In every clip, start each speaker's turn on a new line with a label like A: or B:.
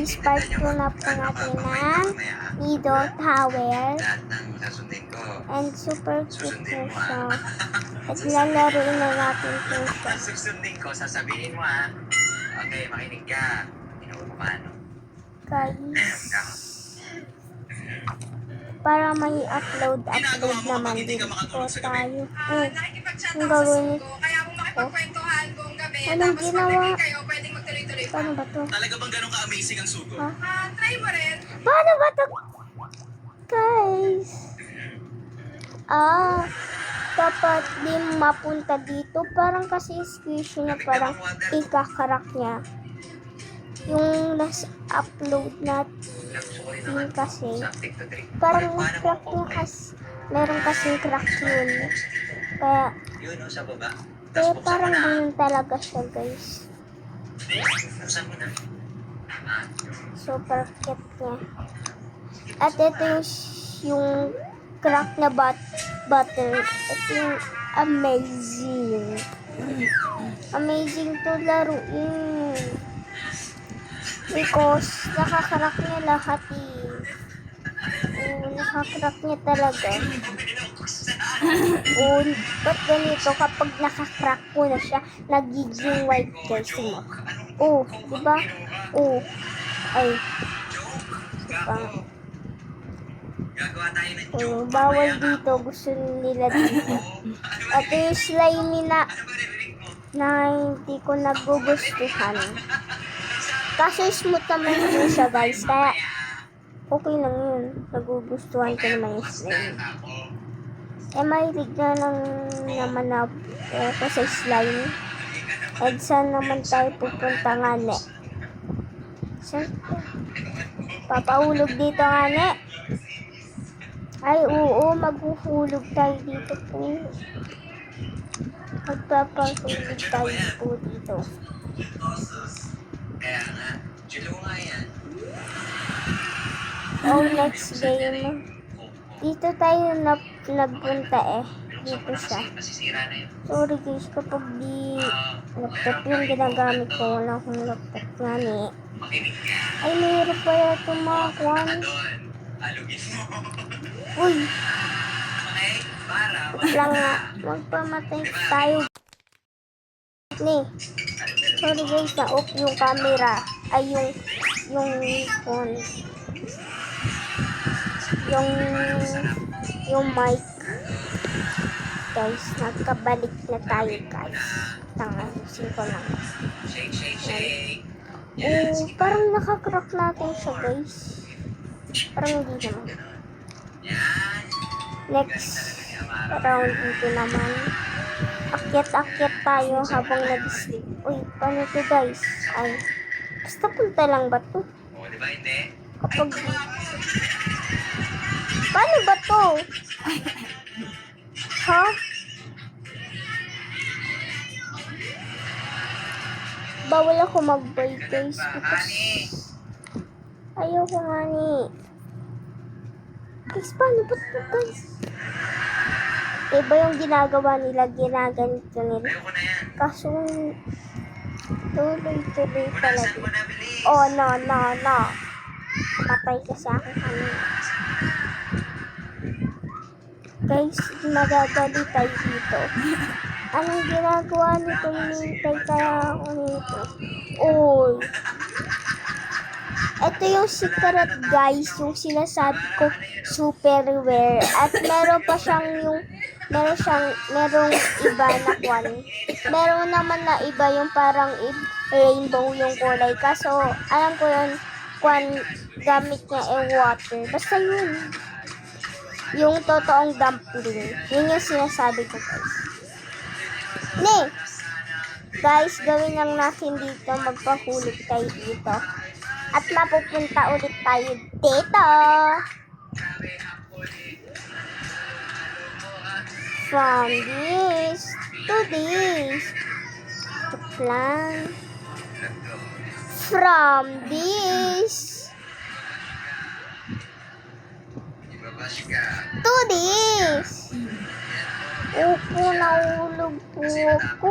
A: guys, part 2 na po natin ng Needle Tower. And super cute po siya. At lalaroin na natin po siya.
B: Susundin ko, sasabihin mo ha. Okay, makinig ka. Tingnan mo paano.
A: Guys, para may upload naman din po tayo. Ang gawin nito. Anong ginawa? Paano ba to?
B: Talaga bang ganun ka-amazing ang sugo?
A: Ha?
C: Try mo rin.
A: Paano ba to? Guys. Dapat di mapunta dito. Parang kasi squishy niya, parang ikakarak niya. Yung last upload natin kasi, parang crack niya kasi, meron kasing crack yun. Kaya,
B: Yun, sa baba.
A: parang ganun talaga siya, guys.
B: Buksan mo na.
A: Super cute niya. At ito yung crack na butter. Ito yung amazing. Amazing to laruin. Because nakakarak niya lahat eh. Nakakarak niya talaga. Ba't ganito? Kapag nakakrack ko na siya, nagiging white, guys. Diba? Ay.
B: Gagawa tayo ng joke.
A: Bawal dito. Gusto nila dito. At yung slimy na hindi ko nagugustuhan. Kaso smooth naman po siya, guys. Kaya okay lang yun. Nagugustuhan ko naman yung slime. Mahilig na lang naman ako sa slime. At saan naman tayo pupunta nga, ne? Papahulog dito nga, ne? Ay, oo, maghuhulog tayo dito po. Magpapahulog tayo po dito.
B: Kaya nga, julo nga yan.
A: Next game. Dito tayo nagpunta eh. Dito siya.
B: Masisira na yun.
A: Sorry guys, kapag di laptop yung ginagamit ko, wala akong laptop nga ni.
B: Makinig ka.
A: Ay, mayroon pa yato mga kwan.
B: Doon, alugin mo.
A: Uy,
B: Okay? Para,
A: lang nga. Magpamatay tayo. Ni. Sorry guys, na-off yung camera. Ay, phone. Yung mic. Guys, nagkabalik na tayo, guys. Tangasin ko lang.
B: shake, shake, shake.
A: Parang nakakrack natin siya, guys. Parang hindi naman.
B: Yan.
A: Next round dito naman. Akyat-akyat tayo habang nag-sleep. Uy, paano to, guys? Ay, basta punta lang ba to?
B: O, di ba hindi?
A: Kapag... Paano ba to? Ha? Bawal ako mag-buy, guys. Because... ayaw ko nga ni. Guys, paano ba to, guys? Iba yung ginagawa nila, ginaganito nila.
B: Ayoko na yan.
A: Kaso, tuloy-tuloy
B: Punasan
A: talaga.
B: mo na, bilis.
A: Oh, no. Patay ka sa akin kanina. Guys, magagali tayo dito. Anong ginagawa nito? Hinihintay kaya ako nito. Oy. Ito yung secret, guys. Yung sinasabi ko, super rare. At meron pa siyang merong iba na kwan. Meron naman na iba yung parang rainbow yung kulay. Kaso, alam ko yun, kwan, gamit niya water. Basta yun. Yung totoong dumpling. Yun yung sinasabi ko, guys. Guys, gawin lang natin dito. Magpahulog tayo dito. At mapupunta ulit tayo dito. From this to this. Ito lang. From this to this. Opo, nahulog po ako.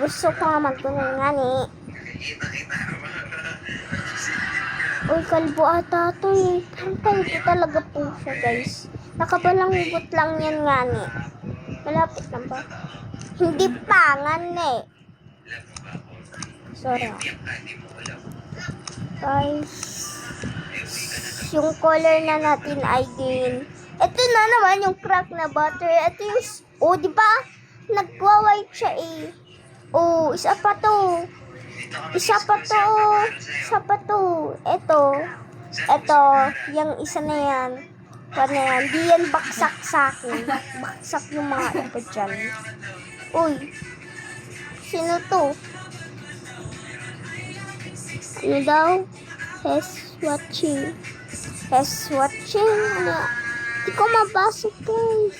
A: Gusto ko nga magtunay nga ni.
B: Kita-kita mo.
A: Uy, kalbo ata to eh. Parang kalbo talaga po siya, guys. Nakabalangbot lang yan nga ni. Malapit lang ba? Hindi pa, nga eh. Sorry. Guys, yung color na natin ay green. Ito na naman yung crack na butter. Ito yung, oh, di ba? Nagwa-white siya eh. Oh, isa pa to. Isa pa to. Isa pa to. Ito. Ito. Yung isa na yan. Paano yan? Di yan baksak sa akin. Baksak yung mga iba dyan. Uy. Sino to? Ano daw? He's watching. He's watching. Ano? Di ko mabasok, guys.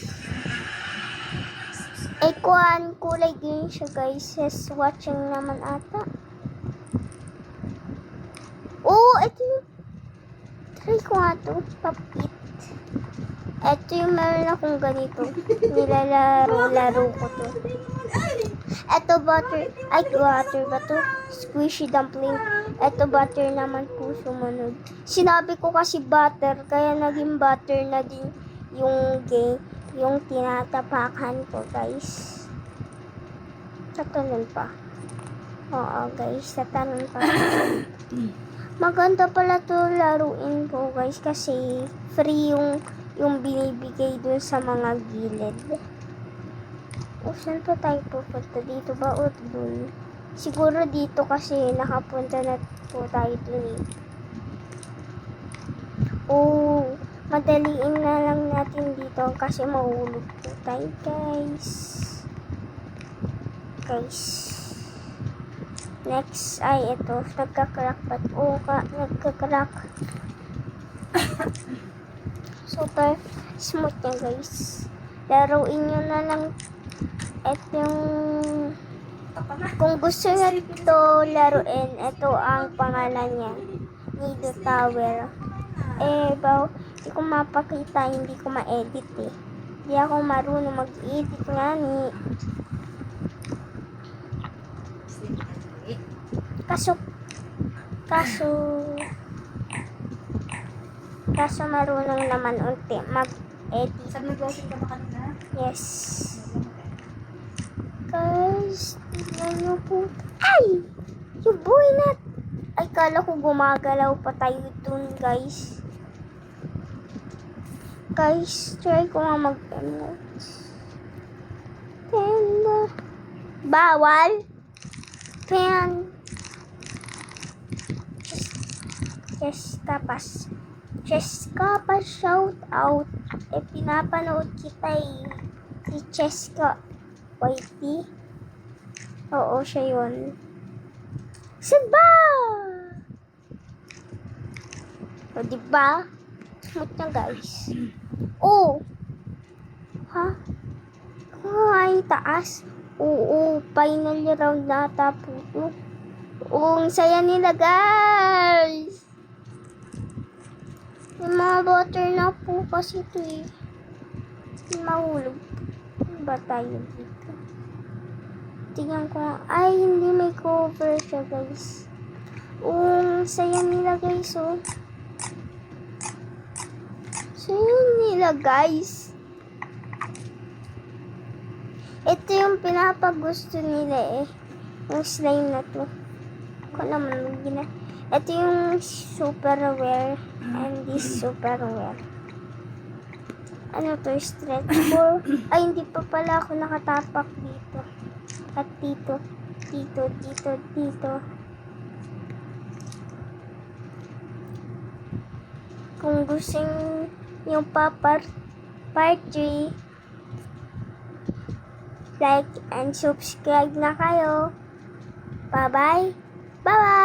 A: Eh, kuhan, kulay green siya, guys. He's watching naman ata. Oh, ito yung... Try ko nga to. Papit. Ito yung meron akong ganito. Nilalaro-laro ko to. Ito butter. Ay, butter ba to? Squishy dumpling. Ito butter naman po sumunod. Sinabi ko kasi butter, kaya naging butter na din yung game. Yung tinatapakan ko, guys. Tatanon pa. Oo, guys. Tatanon pa. Maganda pala to laruin ko, guys. Kasi free yung binibigay dun sa mga gilid. O, saan pa tayo pupunta? Dito ba o dun? Siguro dito kasi nakapunta na po tayo dun eh. Oh, madaliin na lang natin dito kasi mahulog po tayo, guys. Guys. Next ay ito. Nagka-crack ba't? Oo, nagka-crack. Super smooth niya, guys. Laruin nyo na lang. Ito yung... Kung gusto nyo ito laruin, ito ang pangalan niya. Nido Tower. Eh, hindi ko mapakita, hindi ko ma-edit eh. Hindi ako marunong mag-edit nga ni. Kaso marunong naman unti mag-edit.
C: Saan nag-browsing ka ba kanina?
A: Yes. Guys, tignan nyo po. Ay! Yung buhay na. Ay, kala ko gumagalaw pa tayo dun, guys. Guys, try ko nga mag-emotes. Bawal. Pen. Cheska, shout out. Eh, pinapanood kita eh. Si Cheska. Whitey. Oo, siya yun. Saba! O, diba? Smooth na, guys. Oh! Ha? Ay, taas. Oo, final round na tapo to. Oo, ang saya nila, guys. May mga butter na po kasi ito eh. Mahulog. Ano ba tayo dito? Tingnan ko. Ay, hindi may cover siya, guys. Oo, ang saya nila, guys, oh. Saya nila, guys. Ito yung pinapagusto nila eh. Yung slime na to. Ko naman gina. Ito yung super rare and this super rare. Ano to? Stretch ball? Ay, hindi pa pala ako nakatapak dito. At dito. Dito. Kung gusto yung part 3, like and subscribe na kayo. Bye-bye. Bye-bye.